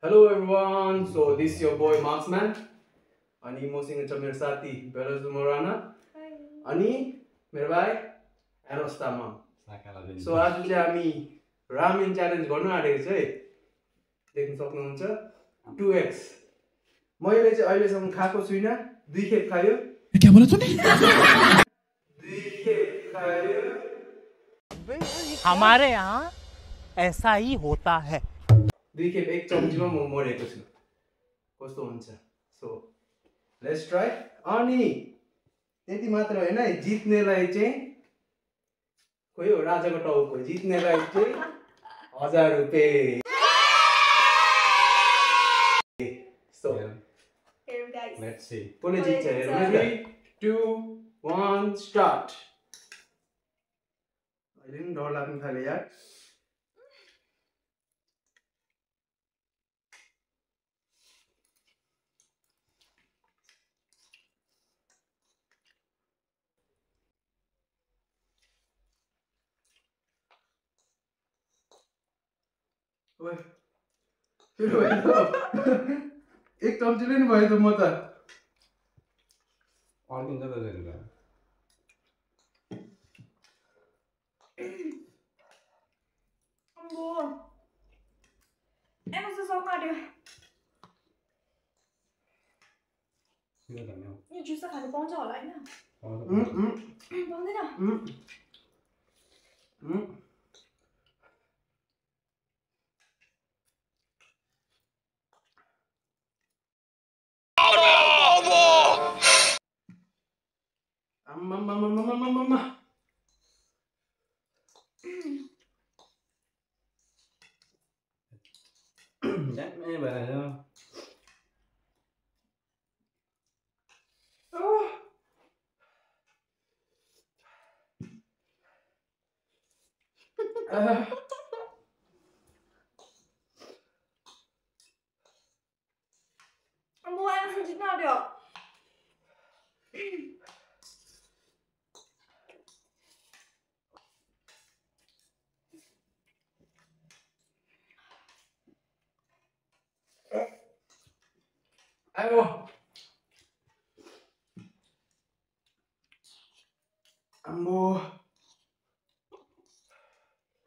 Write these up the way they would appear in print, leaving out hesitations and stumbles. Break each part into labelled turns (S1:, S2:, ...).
S1: Hello everyone, so this is your boy Marksman. Ani mosinga cha मेरो साथी बेलजु मोराना. अनि मेरो भाइ एरोस तामाङ. So आज चाहिँ हामी रामेन च्यालेन्ज गर्न आँटेको छ है. देख्न सक्नुहुन्छ 2x. मैले चाहिँ अहिलेसम्म खाएको छुइनँ. 2 खेप खायो.
S2: क्या बोला तूने?
S1: 2 खेप खायो.
S2: हमारे यहाँ ऐसा ही होता है.
S1: 2 खेप एक चम्चीमा म मरेको छु. कस्तो हुन्छ? So let's try. अनि त्यति मात्र हैन है, जित्नेलाई चाहिँ खोइ हो राजाको टाउको, जित्नेलाई चाहिँ 1000 रुपैयाँ. So
S3: here guys,
S4: let's see.
S1: कसले जित्छ हेरौँ. 3 2 1 start. अहिले नि डर लाग्न थाल्यो यार. ओए फेरि भयो त. एक चम्चीले नि भयो त म त.
S4: अर्किन्छ त त्यसले.
S3: अम्बो एनो चाहिँ सक्नु आँट्यो.
S4: के गर्ने हो?
S3: यो जुस त खानु पाउँछ होला हैन? पाउँदैन?
S1: Mama.
S4: च्याम्मै भएर
S3: अम्बो एनो चाहिँ जित्नु आँट्यो.
S1: Ayo. Ambo.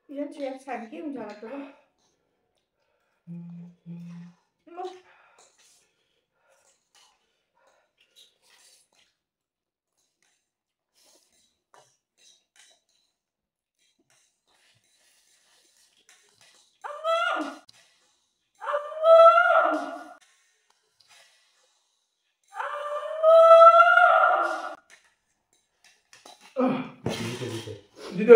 S3: यो चाहिँ खानु के हुन्छ होला त?
S1: Dito.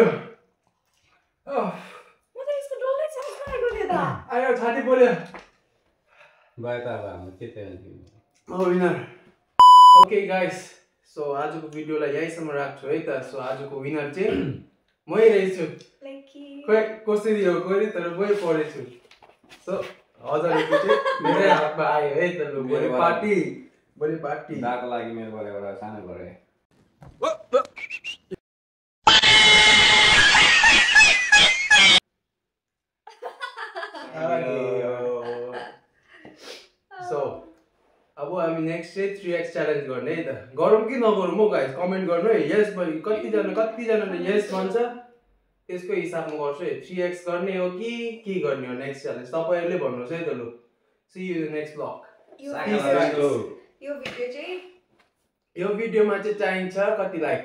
S3: म त यसको डल्लै साइज गरेको थिएँ त.
S1: Ayo छाती बोल्यो.
S4: गए त अब हाम्रो के त्यो
S1: विनर. ओके गाइस, सो आजको भिडियोलाई यहीँसम्म राख्छु है त. सो आजको विनर चाहिँ मै रहेछु. खोइ कसरी हो कोही तर मै परेछु. सो 1000 रुपैयाँ चाहिँ मेरै हातमा आयो है त. लु भोलि पार्टी
S4: दाको लागि मेरो बाट एउटा सानो गरे.
S1: सो अब हामी नेक्स्ट चाहिँ 3x च्यालेन्ज गर्ने है त. गरौँ कि नगरौँ हो गाइस, कमेन्ट गर्नु है. यस भने कतिजनाले यस भन्छ त्यसको हिसाबमा गर्छु है. 3x गर्ने हो कि के गर्ने हो नेक्स्ट च्यालेन्ज, तपाईहरुले भन्नुस् है त. लु see you in next blog. यो भिडियोमा चाहिँ चाहिन्छ कति लाइक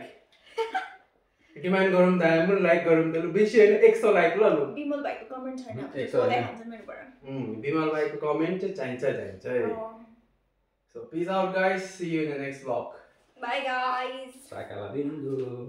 S1: डिमान्ड गरौँ त. हाम्रो लाइक गरौँ त. लु बेसी हैन 100 लाइक ल. लु
S3: बिमल भाइको कमेन्ट छैन.
S1: बिमल भाइको कमेन्ट चाहिँ चाहिन्छ है. So peace out guys, see you in the next vlog.
S3: Bye guys.
S4: Sakala bindu.